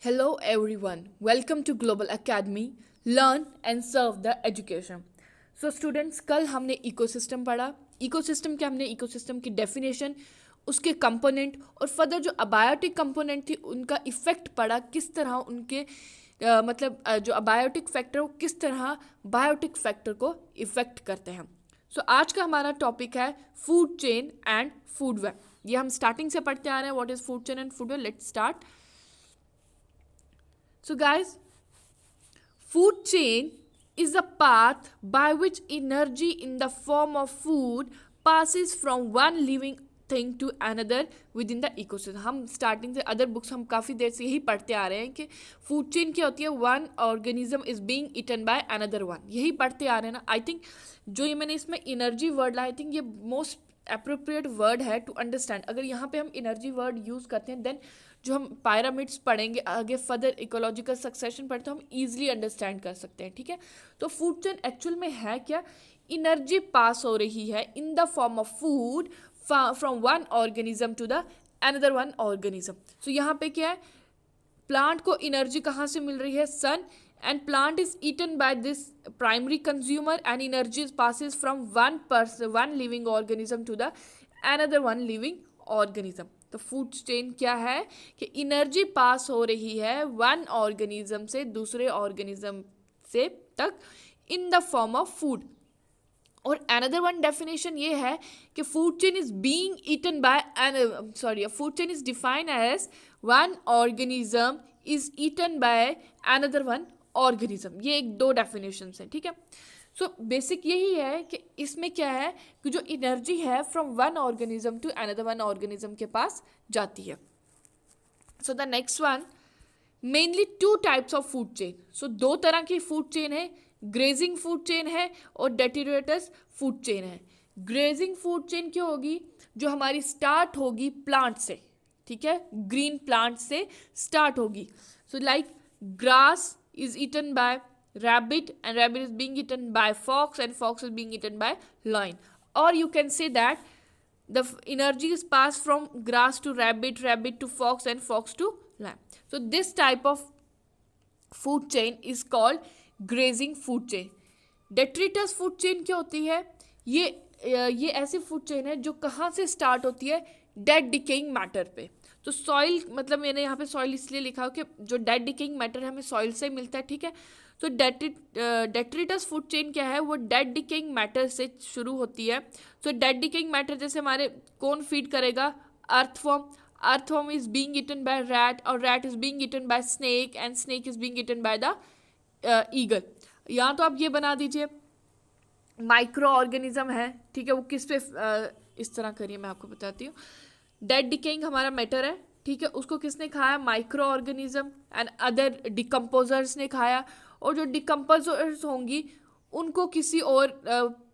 Hello everyone, welcome to Global Academy, learn and serve the education. So students, कल हमने ecosystem पढ़ा. Ecosystem क्या, हमने इकोसिस्टम की डेफिनेशन, उसके कंपोनेंट और फर्दर जो अबायोटिक कंपोनेंट थी उनका इफेक्ट पढ़ा. किस तरह उनके जो अबायोटिक फैक्टर वो किस तरह बायोटिक फैक्टर को इफेक्ट करते हैं. सो आज का हमारा टॉपिक है food chain and food web. ये हम स्टार्टिंग से पढ़ते आ रहे हैं. What is food chain and food web? Let's start. So, guys, food chain is a path by which energy in the form of food passes from one living thing to another within the ecosystem. हम starting से other books हम काफ़ी देर से यही पढ़ते आ रहे हैं कि फूड चेन क्या होती है. One organism is being eaten by another one. यही पढ़ते आ रहे हैं ना. आई थिंक जो ये मैंने इसमें एनर्जी वर्ड लाया, आई थिंक ये मोस्ट अप्रोप्रिएट वर्ड है टू अंडरस्टैंड. अगर यहाँ पे हम एनर्जी वर्ड यूज़ करते हैं देन जो हम पायरामिड्स पढ़ेंगे आगे फर्दर इकोलॉजिकल सक्सेशन पढ़ते तो हम इजीली अंडरस्टैंड कर सकते हैं. ठीक है. तो फूड चेन एक्चुअल में है क्या? एनर्जी पास हो रही है in the form of food from one organism to the another one organism. So यहाँ पे क्या है? प्लांट को एनर्जी कहाँ से मिल रही है? सन. And plant is eaten by this primary consumer and energy passes from one living organism to the another one living organism. तो फूड चेन क्या है कि एनर्जी पास हो रही है वन ऑर्गेनिज्म से दूसरे ऑर्गेनिज्म से तक in the form of food. और अनदर वन डेफिनेशन ये है कि food chain is being eaten by food chain is defined as one organism is eaten by another one organism. ये एक दो डेफिनेशन हैं. ठीक है. सो बेसिक यही है कि इसमें क्या है कि जो एनर्जी है from one organism to another one organism के पास जाती है. So the next one, mainly two types of food chain. So दो तरह की फूड चेन है. ग्रेजिंग फूड चेन है और डेट्रीटस फूड चेन है. ग्रेजिंग फूड चेन क्या होगी? जो हमारी स्टार्ट होगी प्लांट से. ठीक है. ग्रीन प्लांट से स्टार्ट होगी. So like grass is eaten by rabbit and rabbit is being eaten by fox and fox is being eaten by lion. Or you can say that the energy is passed from grass to rabbit, rabbit to fox and fox to lion. So this type of food chain is called grazing food chain. detritus food chain क्या होती है? ये ऐसी food chain है जो कहाँ से start होती है? डेड डिकेइंग मैटर पे. तो सॉइल मतलब मैंने यहाँ पे सॉइल इसलिए लिखा हो कि जो डेड डिकेइंग मैटर है हमें सॉइल से मिलता है. ठीक है. तो डेट्रिटस फूड चेन क्या है? वो डेड डिकेइंग मैटर से शुरू होती है. तो डेड डिकेइंग मैटर जैसे हमारे कौन फीड करेगा? Earthworm. Earthworm is being eaten by rat और rat is being eaten by snake and snake is being eaten by the eagle. यहाँ तो आप ये बना दीजिए माइक्रो ऑर्गेनिज्म है. ठीक है. वो किस पे इस तरह करिए मैं आपको बताती हूँ. डेड डिकेइंग हमारा मैटर है. ठीक है. उसको किसने खाया? Micro organism and other decomposers ने खाया. और जो डिकम्पोजर्स होंगी उनको किसी और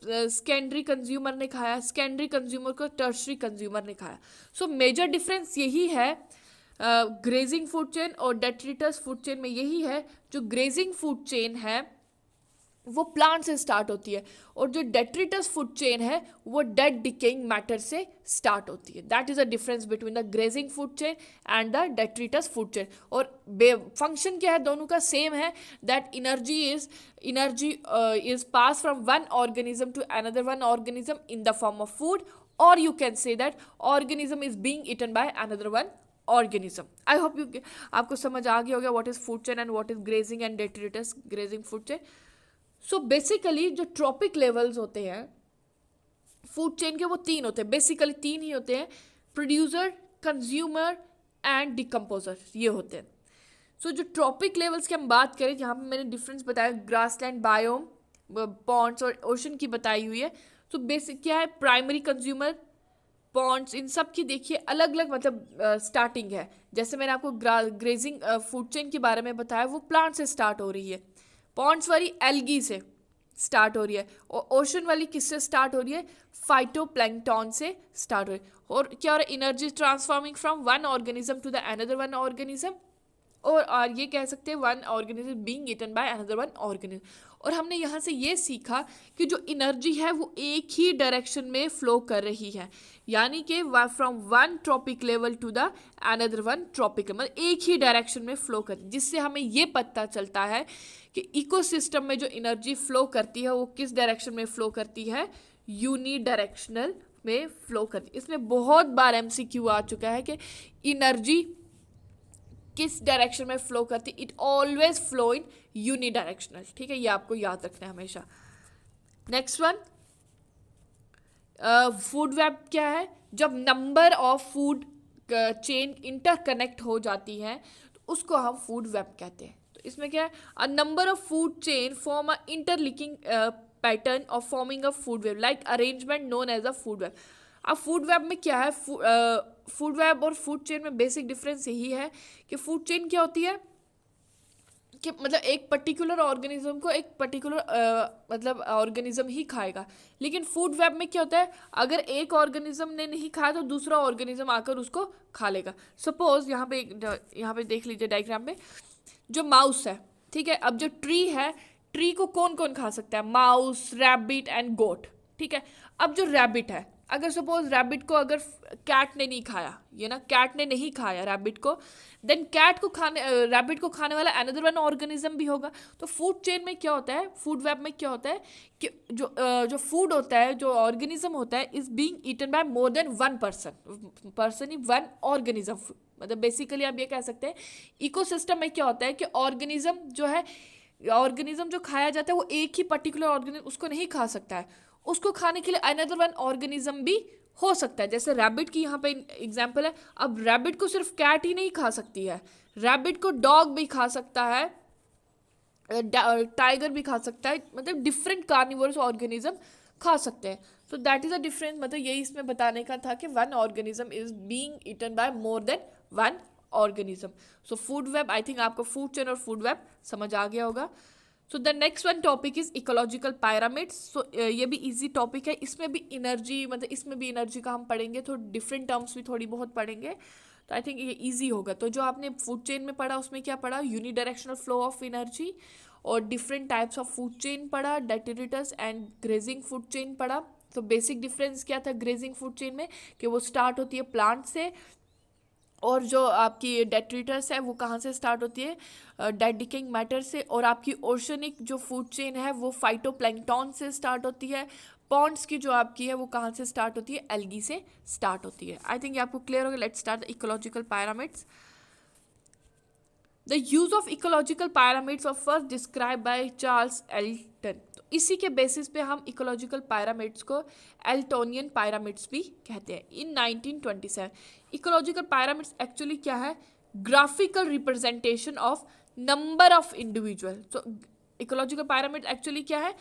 सेकेंडरी कंज्यूमर ने खाया. सेकेंडरी कंज्यूमर को टर्शरी कंज्यूमर ने खाया. सो मेजर डिफरेंस यही है ग्रेजिंग फूड चेन और डेट्रिटस फूड चेन में. यही है जो ग्रेजिंग फूड चेन है वो प्लांट से स्टार्ट होती है और जो डेट्रिटस फूड चेन है वो डेड डिकेइंग मैटर से स्टार्ट होती है. That is a difference between the grazing food chain and the detritus food chain. और फंक्शन क्या है? दोनों का सेम है. That energy is pass from one organism to another one organism in the form of food. और you can say that organism is being eaten by another one organism. I hope आपको समझ आ गया होगा what is food chain and what is grazing and detritus grazing food chain. So basically जो trophic levels होते हैं food chain के वो तीन होते हैं. बेसिकली तीन ही होते हैं. Producer, consumer and decomposer. ये होते हैं. सो जो ट्रॉपिक लेवल्स की हम बात करें जहाँ पे मैंने डिफरेंस बताया ग्रासलैंड बायोम, पॉन्ड्स और ओशन की बताई हुई है. तो बेसिक क्या है? प्राइमरी कंज्यूमर, पॉन्ड्स, इन सब की देखिए अलग अलग स्टार्टिंग है. जैसे मैंने आपको ग्रेजिंग फूड चेन के बारे में बताया वो प्लांट से स्टार्ट हो रही है. पॉन्ड्स वाली एल्गी से स्टार्ट हो रही है और ओशन वाली किससे स्टार्ट हो रही है? फाइटोप्लैंक्टन से स्टार्ट हो रही है. और क्या हो रहा है? Energy transforming from one organism to the another one organism और ये कह सकते हैं one organism being eaten by another one organism. और हमने यहाँ से ये सीखा कि जो एनर्जी है वो एक ही डायरेक्शन में फ्लो कर रही है, यानी कि from one trophic level to the another one trophic, मतलब एक ही डायरेक्शन में फ्लो कर, जिससे हमें ये पता चलता है कि इकोसिस्टम में जो एनर्जी फ्लो करती है वो किस डायरेक्शन में फ्लो करती है, यूनी डायरेक्शनल में फ्लो करती है। इसमें बहुत बार एमसीक्यू आ चुका है कि एनर्जी किस डायरेक्शन में फ्लो करती, it always flow in unidirectional. ठीक है, ये आपको याद रखना है हमेशा। नेक्स्ट वन, फूड वेब क्या है? जब number of food chain interconnect हो जाती है तो उसको हम फूड वेब कहते हैं। तो इसमें क्या है, a number of food chain form a interlinking pattern of forming a food web like arrangement known as a food web. अब फूड वेब में क्या है, फूड वेब और फूड चेन में बेसिक डिफरेंस यही है कि फूड चेन क्या होती है कि मतलब एक पर्टिकुलर ऑर्गेनिज्म को एक पर्टिकुलर मतलब ऑर्गेनिज्म ही खाएगा। लेकिन फूड वेब में क्या होता है, अगर एक ऑर्गेनिज्म ने नहीं खाया तो दूसरा ऑर्गेनिज्म आकर उसको खा लेगा। सपोज यहाँ पे देख लीजिए डायग्राम में, जो माउस है, ठीक है, अब जो ट्री है, ट्री को कौन कौन खा सकता है, माउस, रैबिट एंड गोट। ठीक है, अब जो रैबिट है, अगर सपोज रैबिट को अगर कैट ने नहीं खाया, ये ना, कैट ने नहीं खाया रैबिट को, देन कैट को खाने रैबिट को खाने वाला अनदर वन ऑर्गेनिज्म भी होगा। तो फूड चेन में क्या होता है, फूड वेब में क्या होता है कि जो फूड होता है, जो ऑर्गेनिज्म होता है, is being eaten by more than one person ही वन ऑर्गेनिज्म। मतलब बेसिकली आप ये कह सकते हैं इकोसिस्टम में क्या होता है कि ऑर्गेनिज्म जो है, ऑर्गेनिज्म जो खाया जाता है वो एक ही पर्टिकुलर ऑर्गेनिज्म उसको नहीं खा सकता है, उसको खाने के लिए अनदर वन ऑर्गेनिज्म भी हो सकता है। जैसे रैबिट की यहाँ पे एग्जांपल है। अब रैबिट को सिर्फ कैट ही नहीं खा सकती है, रैबिट को डॉग भी खा सकता है, टाइगर भी खा सकता है, मतलब डिफरेंट कार्निवोरस ऑर्गेनिज्म खा सकते हैं। So that is a difference, मतलब यही इसमें बताने का था कि one organism is being eaten by more than one organism. So food web, I think आपको फूड चेन और फूड वेब समझ आ गया होगा। So the next one topic is ecological pyramids. So ये भी इजी टॉपिक है, इसमें भी एनर्जी, मतलब इसमें भी एनर्जी का हम पढ़ेंगे, तो डिफरेंट टर्म्स भी थोड़ी बहुत पढ़ेंगे, तो आई थिंक ये इजी होगा। तो जो आपने फूड चेन में पढ़ा उसमें क्या पढ़ा, यूनिडायरेक्शनल फ्लो ऑफ एनर्जी, और different types of food chain पढ़ा, detritus and grazing food chain पढ़ा। तो बेसिक डिफरेंस क्या था ग्रेजिंग फूड चेन में, कि वो स्टार्ट होती है प्लांट से, और जो आपकी डेट्रिटस है वो कहाँ से स्टार्ट होती है, डेड डिकेइंग मैटर से, और आपकी ओशनिक जो फूड चेन है वो फाइटोप्लैंक्टन से स्टार्ट होती है। पॉन्ड्स की जो आपकी है वो कहाँ से स्टार्ट होती है, एल्गी से स्टार्ट होती है। आई थिंक ये आपको क्लियर होगा। Let's start the ecological pyramids. The use of ecological pyramids of first describe by Charles Elton. तो इसी के बेसिस पे हम इकोलॉजिकल पायरामिड्स को एल्टोनियन पायरामिड्स भी कहते हैं। इन 1927 इकोलॉजिकल पायरामिड्स एक्चुअली क्या है, graphical representation of number of individual. तो इकोलॉजिकल पायरामिड एक्चुअली क्या है,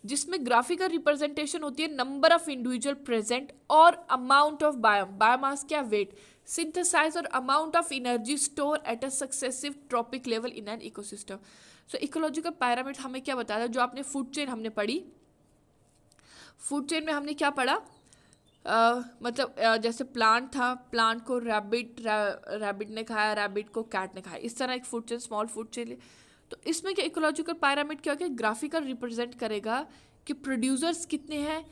जिसमें ग्राफिकल रिप्रेजेंटेशन होती है नंबर ऑफ इंडिविजुअल प्रेजेंट और अमाउंट ऑफ बायोमास क्या, वेट, synthesize और amount of energy store at a successive tropic level in an ecosystem। So ecological pyramid हमें क्या बताया, जो आपने फूड चेन हमने पढ़ी, फूड चेन में हमने क्या पढ़ा, मतलब जैसे प्लांट था, प्लांट को रैबिट ने खाया, रैबिट को कैट ने खाया, इस तरह एक food chain, small food chain. तो इसमें क्या इकोलॉजिकल पायरामिड क्या, ग्राफिकल रिप्रेजेंट करेगा कि प्रोड्यूसर्स कितने हैं,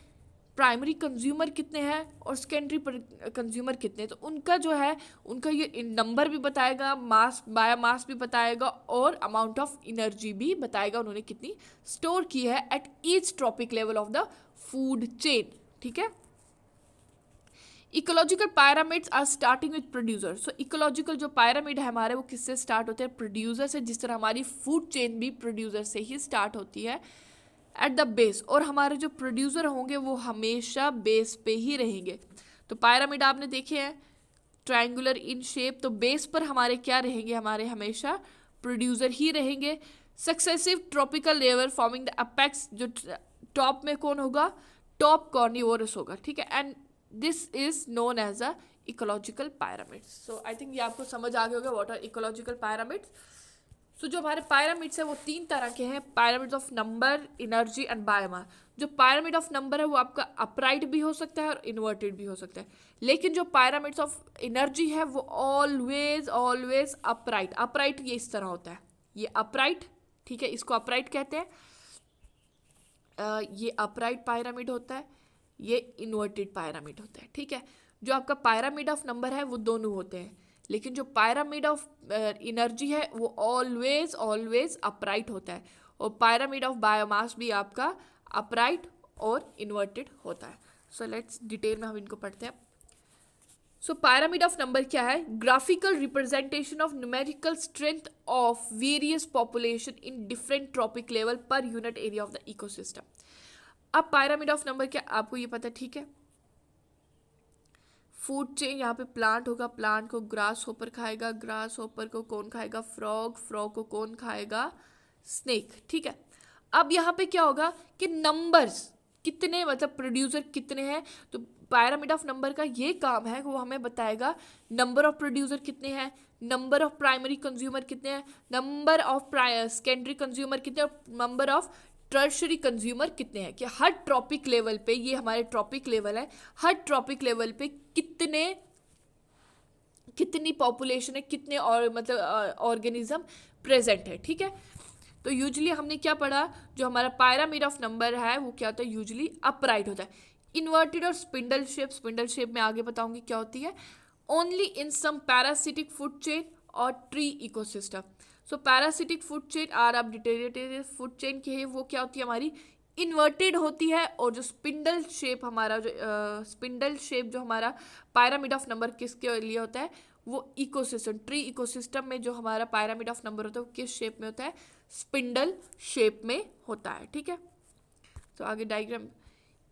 प्राइमरी कंज्यूमर कितने हैं, और सेकेंडरी कंज्यूमर कितने हैं। तो उनका जो है, उनका ये नंबर भी बताएगा, मास, बायोमास भी बताएगा, और अमाउंट ऑफ एनर्जी भी बताएगा उन्होंने कितनी स्टोर की है at each trophic level of the food chain. ठीक है, ecological pyramids are starting with producer. So ecological जो पायरामिड है हमारे, वो किससे स्टार्ट होते हैं, प्रोड्यूसर से, जिस तरह हमारी फूड चेन भी प्रोड्यूसर से ही स्टार्ट होती है एट द बेस। और हमारे जो प्रोड्यूसर होंगे वो हमेशा बेस पे ही रहेंगे। तो पायरामिड आपने देखे हैं ट्रायंगुलर इन शेप, तो बेस पर हमारे क्या रहेंगे, हमारे हमेशा प्रोड्यूसर ही रहेंगे। Successive trophical level forming the apex, जो टॉप में कौन होगा, टॉप कॉर्निवोरस होगा। ठीक है, and this is known as a ecological pyramid. So I think ये आपको समझ आ गया होगा what are ecological pyramids. So जो हमारे पायरामिड्स है वो 3 तरह के हैं, pyramids of number, energy and biomass. जो पायरामिड ऑफ नंबर है वो आपका अपराइट भी हो सकता है और इन्वर्टेड भी हो सकता है, लेकिन जो पायरामिड्स ऑफ एनर्जी है वो ऑलवेज ऑलवेज अपराइट। अपराइट ये इस तरह होता है, ये अपराइट, ठीक है, इसको अपराइट कहते हैं। ये अपराइट पायरामिड होता है, ये इन्वर्टेड पायरामिड होता है, ठीक है। जो आपका पायरामिड ऑफ नंबर है वो दोनों होते हैं, लेकिन जो पायरामिड ऑफ एनर्जी है वो ऑलवेज ऑलवेज अपराइट होता है, और पायरामिड ऑफ बायोमास भी आपका अपराइट और इन्वर्टेड होता है। सो लेट्स डिटेल में हम इनको पढ़ते हैं। सो पायरामिड ऑफ नंबर क्या है? Graphical representation of numerical strength of various population in different trophic level per unit area of the ecosystem. अब पायरामिड ऑफ नंबर क्या, आपको ये पता, ठीक है। फूड चेन, यहाँ पे प्लांट होगा, प्लांट को ग्रास होपर खाएगा, ग्रास होपर को कौन खाएगा? फ्रॉग, फ्रॉग को कौन खाएगा? स्नेक, ठीक है। अब यहाँ पे क्या होगा कि नंबर्स कितने, मतलब प्रोड्यूसर कितने हैं, तो पायरामिड ऑफ नंबर का ये काम है, वो हमें बताएगा नंबर ऑफ प्रोड्यूसर कितने हैं, नंबर ऑफ प्राइमरी कंज्यूमर कितने हैं, नंबर ऑफ सेकेंडरी कंज्यूमर कितने, और नंबर ऑफ टर्शरी कंज्यूमर कितने हैं, कि हर ट्रॉपिक लेवल पे, ये हमारे ट्रॉपिक लेवल है, हर ट्रॉपिक लेवल पे कितनी पॉपुलेशन है, कितने और मतलब ऑर्गेनिज्म प्रेजेंट है, ठीक है। तो यूजुअली हमने क्या पढ़ा, जो हमारा पायरामिड ऑफ नंबर है वो क्या होता है? यूजुअली अपराइट होता है। इन्वर्टेड और स्पिंडल शेप में आगे बताऊंगी क्या होती है। Only in some parasitic food chain और tree ecosystem. So parasitic food chain are आप डिटेरिएटेड फूड चेन की है, वो क्या होती है? हमारी इन्वर्टेड होती है। और जो स्पिंडल शेप हमारा, जो स्पिंडल शेप जो हमारा पायरामिड ऑफ नंबर किसके लिए होता है? वो इकोसिस्टम, ट्री इकोसिस्टम में जो हमारा पायरामिड ऑफ नंबर होता है वो किस शेप में होता है? स्पिंडल शेप में होता है, ठीक है। तो आगे diagram,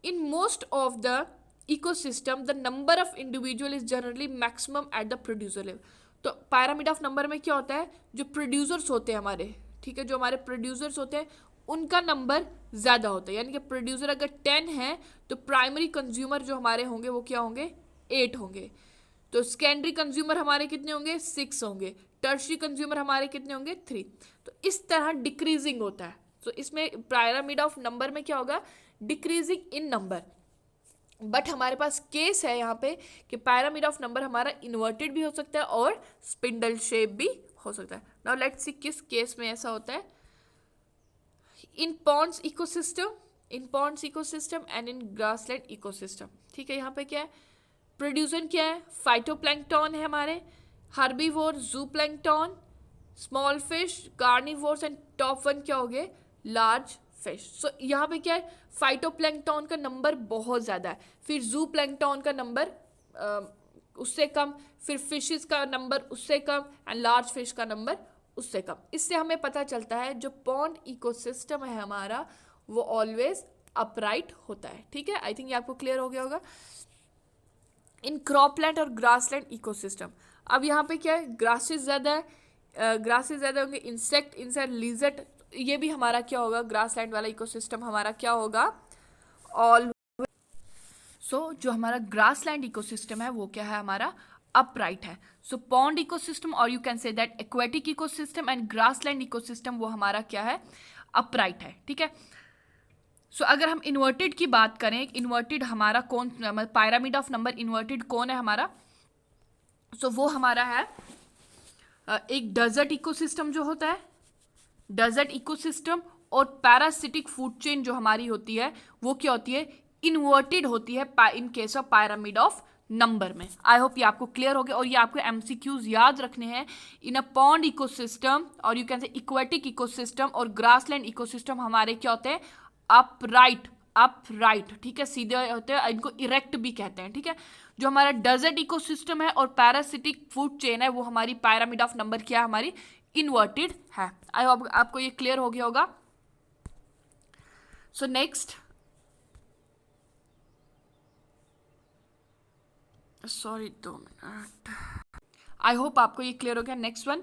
in most of the ecosystem the number of individual is generally maximum at the producer level. तो पायरामिड ऑफ नंबर में क्या होता है? जो प्रोड्यूसर्स होते हैं हमारे, ठीक है, जो हमारे प्रोड्यूसर्स होते हैं उनका नंबर ज़्यादा होता है, यानी कि प्रोड्यूसर अगर 10 है तो प्राइमरी कंज्यूमर जो हमारे होंगे वो क्या होंगे? 8 होंगे। तो सेकेंडरी कंज्यूमर हमारे कितने होंगे? 6 होंगे। टर्शरी कंज्यूमर हमारे कितने होंगे? 3। तो इस तरह डिक्रीजिंग होता है। तो इसमें पायरामिड ऑफ नंबर में क्या होगा? Decreasing in number. बट हमारे पास केस है यहाँ पे कि पायरामिड ऑफ नंबर हमारा इन्वर्टेड भी हो सकता है और स्पिंडल शेप भी हो सकता है। नाउ लेट्स सी किस केस में ऐसा होता है। In ponds ecosystem and in grassland ecosystem, ठीक है। यहाँ पे क्या है? प्रोड्यूसर क्या है? फाइटोप्लैंक्टन है हमारे, herbivore, जूप्लैंक्टन, small fish, carnivores, and top one क्या हो गए? Large fish. सो यहाँ पे क्या है? फाइटोप्लैंक्टन का नंबर बहुत ज़्यादा है, फिर जूप्लैंक्टन का नंबर उससे कम, फिर फिशेस का नंबर उससे कम, एंड लार्ज फिश का नंबर उससे कम। इससे हमें पता चलता है जो पॉन्ड इकोसिस्टम है हमारा वो ऑलवेज अपराइट होता है, ठीक है। आई थिंक ये आपको क्लियर हो गया होगा। इन क्रॉपलैंड और ग्रासलैंड इकोसिस्टम, अब यहाँ पे क्या है? ग्रासेस ज़्यादा है, ग्रासेस ज़्यादा होंगे, इंसेक्ट लिजर्ड, ये भी हमारा क्या होगा? ग्रासलैंड वाला इकोसिस्टम हमारा क्या होगा? ऑल जो हमारा ग्रासलैंड इकोसिस्टम है वो क्या है? हमारा अपराइट है। सो पॉन्ड इकोसिस्टम, और you can say that aquatic ecosystem and grassland ecosystem, वो हमारा क्या है? अपराइट है, ठीक है। सो अगर हम इन्वर्टेड की बात करें, इन्वर्टेड हमारा कौन, पायरामिड ऑफ नंबर इन्वर्टेड कौन है हमारा? सो वो हमारा है एक डेजर्ट इकोसिस्टम जो होता है, डेजर्ट इकोसिस्टम, और पैरासिटिक फूड चेन जो हमारी होती है वो क्या होती है? इन्वर्टेड होती है in case of pyramid of number में। आई होप ये आपको क्लियर हो गया, और ये आपको एमसीक्यूज याद रखने हैं। इन अ पॉन्ड इकोसिस्टम, और यू कैन से इक्वेटिक इकोसिस्टम और ग्रासलैंड इकोसिस्टम हमारे क्या होते हैं? अपराइट, ठीक है, सीधे होते हैं, इनको इरेक्ट भी कहते हैं, ठीक है। जो हमारा डेजर्ट इकोसिस्टम है और पैरासिटिक फूड चेन है वो हमारी पायरामिड ऑफ नंबर क्या है? हमारी इन्वर्टेड है। आई होप आपको ये क्लियर हो गया होगा। सो नेक्स्ट, सॉरी 2 मिनट, आई होप आपको ये क्लियर हो गया। Next one,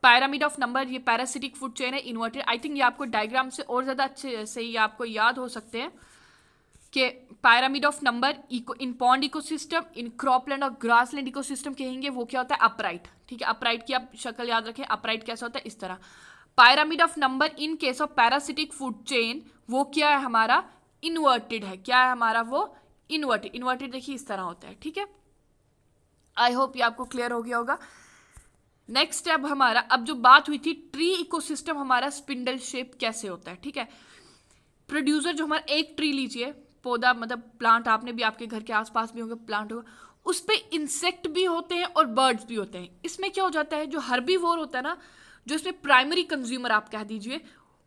pyramid of number, ये पैरासिटिक फूड चेन है, इन्वर्टेड। आई थिंक ये आपको डायग्राम से और ज़्यादा अच्छे से ये आपको याद हो सकते हैं कि pyramid of number in pond ecosystem, in cropland और ग्रासलैंड इकोसिस्टम कहेंगे वो क्या होता है? अपराइट, ठीक है। अपराइट की आप शक्ल याद रखें, अपराइट कैसा होता है? इस तरह। pyramid of number in case of parasitic food chain वो क्या है हमारा, इन्वर्टेड है. क्या है हमारा वो, इन्वर्टेड. इन्वर्टेड देखिए इस तरह होता है. ठीक है, आई होप ये आपको क्लियर हो गया होगा. नेक्स्ट स्टेप हमारा, अब जो बात हुई थी ट्री इकोसिस्टम हमारा स्पिंडल शेप कैसे होता है. ठीक है, प्रोड्यूसर जो हमारा एक ट्री लीजिए, पौधा मतलब प्लांट, आपने भी आपके घर के आसपास भी होगा प्लांट होगा, उस पे इंसेक्ट भी होते हैं और बर्ड्स भी होते हैं. इसमें क्या हो जाता है, जो हर्बीवोर होता है ना, जो इसमें प्राइमरी कंज्यूमर आप कह दीजिए,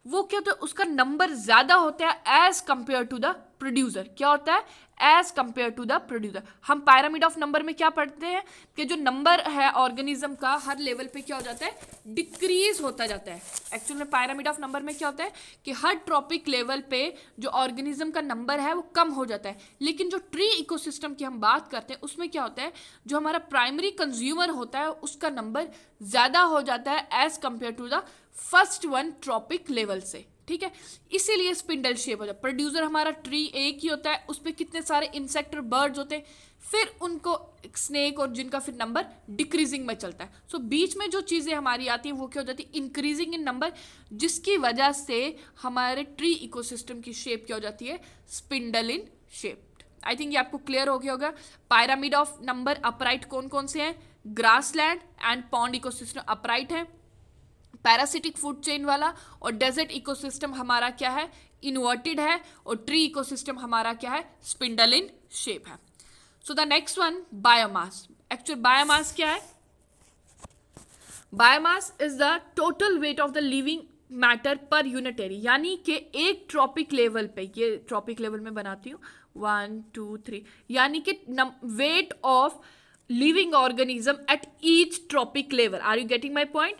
वो क्या होता है, उसका नंबर ज्यादा होता है as compare to the producer. क्या होता है, as compare to the producer. हम पायरामिड ऑफ नंबर में क्या पढ़ते हैं कि जो नंबर है ऑर्गेनिज्म का हर लेवल पे क्या हो जाता है, डिक्रीज होता जाता है. एक्चुअल में पायरामिड ऑफ नंबर में क्या होता है कि हर ट्रॉपिक लेवल पे जो ऑर्गेनिज्म का नंबर है वो कम हो जाता है. लेकिन जो ट्री इकोसिस्टम की हम बात करते हैं उसमें क्या होता है, जो हमारा प्राइमरी कंज्यूमर होता है उसका नंबर ज्यादा हो जाता है as compare to the first one trophic level से. ठीक है, इसीलिए स्पिंडल शेप हो जाता है. प्रोड्यूसर हमारा ट्री एक ही होता है, उस पर कितने सारे इंसेक्ट और बर्ड्स होते हैं, फिर उनको स्नेक और जिनका फिर नंबर डिक्रीजिंग में चलता है. सो बीच में जो चीज़ें हमारी आती हैं वो क्या हो जाती है, इंक्रीजिंग इन नंबर, जिसकी वजह से हमारे ट्री इकोसिस्टम की शेप क्या हो जाती है, spindle in shape. I think ये आपको क्लियर हो गया होगा. पायरामिड ऑफ नंबर अपराइट कौन कौन से हैं, grassland and pond ecosystem upright है, पैरासिटिक फूड चेन वाला और डेजर्ट इकोसिस्टम हमारा क्या है, इन्वर्टेड है, और ट्री इकोसिस्टम हमारा क्या है, स्पिंडल इन शेप है. So the next one, biomass. Actual biomass क्या है, biomass is the total weight of the living matter per unit area. यानी कि एक ट्रॉपिक लेवल पे, ये ट्रॉपिक लेवल में बनाती हूँ 1 2 3, यानी कि weight of living organism at each trophic level. Are you getting my point,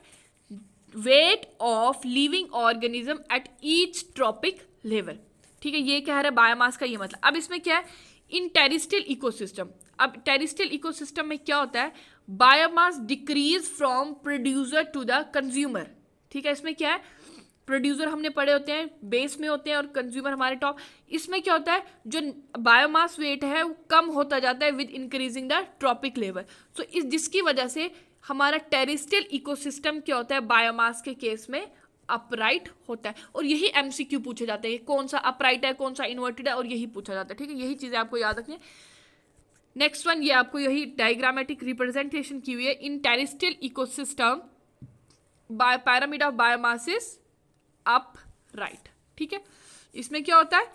weight of living organism at each trophic level. ठीक है, ये क्या है बायोमास का ये मतलब. अब इसमें क्या है, इन टेरिस्टियल इकोसिस्टम. अब टेरिस्टियल इकोसिस्टम में क्या होता है, biomass decrease from producer to the consumer. ठीक है, इसमें क्या है, प्रोड्यूसर हमने पढ़े होते हैं बेस में होते हैं और कंज्यूमर हमारे टॉप. इसमें क्या होता है, जो बायोमास वेट है वो कम होता जाता है with increasing the trophic level. So इस जिसकी वजह से हमारा टेरिस्टियल इकोसिस्टम क्या होता है, बायोमास के केस में अपराइट होता है. और यही एमसीक्यू पूछे जाते हैं, कौन सा अपराइट है कौन सा इन्वर्टेड है, और यही पूछा जाता है. ठीक है, यही चीजें आपको याद रखनी है. नेक्स्ट वन, ये आपको यही डायग्रामेटिक रिप्रेजेंटेशन की हुई है. In terrestrial ecosystem pyramid of biomass is upright. ठीक है, इसमें क्या होता है,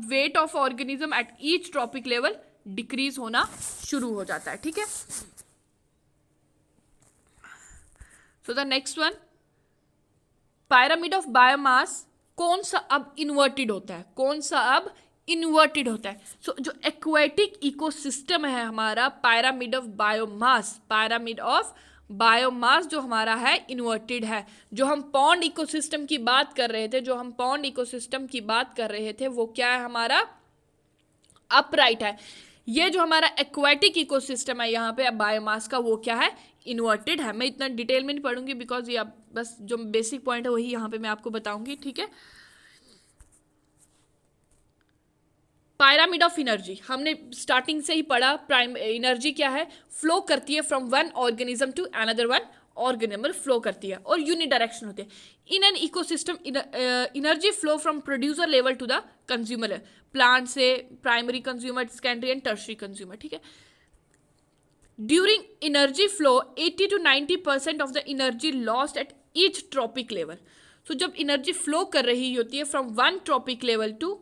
weight of organism at each trophic level decrease होना शुरू हो जाता है. ठीक है, so the next one, pyramid of biomass कौन सा अब इन्वर्टेड होता है, कौन सा अब इन्वर्टेड होता है. सो जो एक्वेटिक इकोसिस्टम है हमारा, pyramid of biomass, pyramid of biomass जो हमारा है इन्वर्टेड है. जो हम पॉन्ड इकोसिस्टम की बात कर रहे थे, जो हम पॉन्ड इकोसिस्टम की बात कर रहे थे वो क्या है हमारा, अपराइट है. ये जो हमारा एक्वेटिक इकोसिस्टम है यहाँ पे बायोमास का, वो क्या है, इन्वर्टेड है. मैं इतना डिटेल में नहीं पढ़ूंगी बिकॉज ये आप बस जो बेसिक पॉइंट है वही यहाँ पे मैं आपको बताऊंगी. ठीक है, पायरामिड ऑफ एनर्जी हमने स्टार्टिंग से ही पढ़ा. प्राइम एनर्जी क्या है, फ्लो करती है from one organism to another one organism, flow करती है और यूनिडायरेक्शन होती है. In an ecosystem energy flow from producer level to the consumer, plant से primary consumer, secondary and tertiary consumer. ठीक है, during energy flow 80 to 90% of the energy lost at each trophic level. So जब energy flow कर रही होती है from one trophic level to,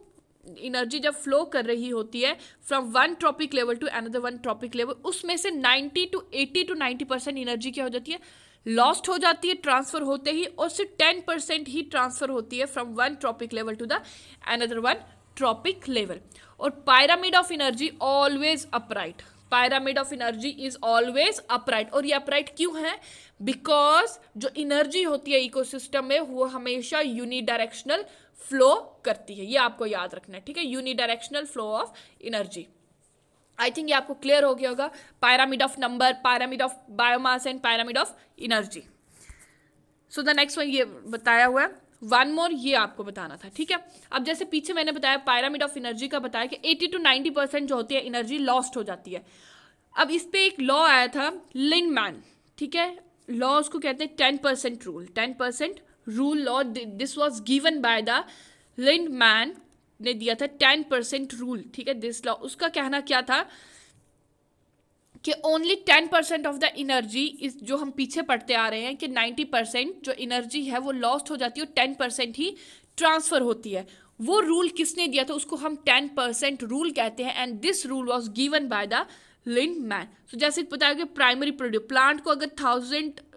energy जब flow कर रही होती है from one trophic level to another one trophic level, उसमें से 80 to 90% एनर्जी क्या हो जाती है, लॉस्ट हो जाती है ट्रांसफर होते ही, और सिर्फ 10% ही ट्रांसफर होती है from one trophic level to the another one trophic level. और pyramid of energy always upright, pyramid of energy is always upright. और ये अपराइट क्यों है, बिकॉज जो एनर्जी होती है इकोसिस्टम में वो हमेशा यूनिडायरेक्शनल फ्लो करती है. ये आपको याद रखना है. ठीक है, unidirectional flow of energy. I think ये आपको क्लियर हो गया होगा. Pyramid of number, pyramid of biomass and pyramid of energy. So the next one ये बताया हुआ है. वन मोर ये आपको बताना था. ठीक है, अब जैसे पीछे मैंने बताया पायरामिड ऑफ एनर्जी का बताया कि 80 to 90% जो होती है एनर्जी लॉस्ट हो जाती है. अब इस पे एक लॉ आया था लिंडमैन. ठीक है, लॉ उसको कहते हैं 10% rule, 10% rule law, this was given by the Lindeman ने दिया था 10% रूल, ठीक है, दिस लॉ। उसका कहना क्या था कि ओनली 10% ऑफ द एनर्जी इस, जो हम पीछे पढ़ते आ रहे हैं कि 90% जो एनर्जी है वो लॉस्ट हो जाती है और 10% ही ट्रांसफर होती है। वो रूल किसने दिया था, उसको हम 10% रूल कहते हैं, and this rule was given by the Lindeman. तो जैसे बताया कि प्राइमरी प्रोड्यूस, प्लांट को अगर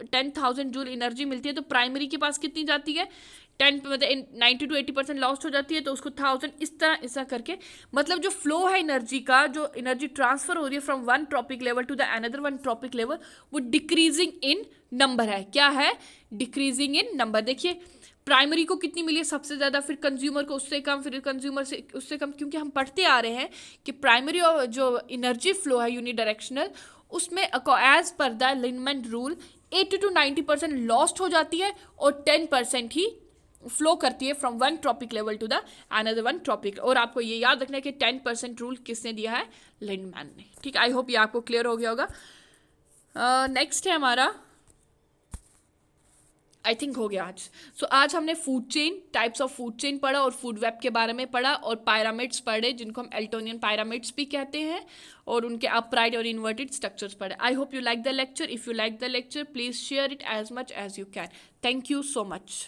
10,000 जूल एनर्जी मिलती है तो प्राइमरी के पास कितनी जाती है, 10, मतलब 90 to 80% लॉस्ट हो जाती है, तो उसको 1000 इस तरह ऐसा करके, मतलब जो फ्लो है एनर्जी का, जो एनर्जी ट्रांसफर हो रही है from one trophic level to the another one trophic level, वो डिक्रीजिंग इन नंबर है। क्या है, डिक्रीजिंग इन नंबर। देखिए प्राइमरी को कितनी मिली है सबसे ज़्यादा, फिर कंज्यूमर को उससे कम, फिर कंज्यूमर से उससे कम, क्योंकि हम पढ़ते आ रहे हैं कि प्राइमरी और जो एनर्जी फ्लो है यूनिडायरेक्शनल, उसमें as per the Lindeman rule 80 to 90% lost हो जाती है और 10% ही फ्लो करती है from one trophic level to the another one trophic. और आपको ये याद रखना है कि 10% रूल किसने दिया है, लिंडमैन ने, ठीक। आई होप ये आपको क्लियर हो गया होगा। नेक्स्ट है हमारा, आई थिंक हो गया आज। आज हमने food chain, types of food chain पढ़ा और फूड वेब के बारे में पढ़ा, और पायरामिड्स पढ़े जिनको हम एल्टोनियन पायरामिड्स भी कहते हैं, और उनके अपराइट और इन्वर्टेड स्ट्रक्चर्स पढ़े। I hope you like the lecture. If you like the lecture please share it as much as you can. Thank you so much.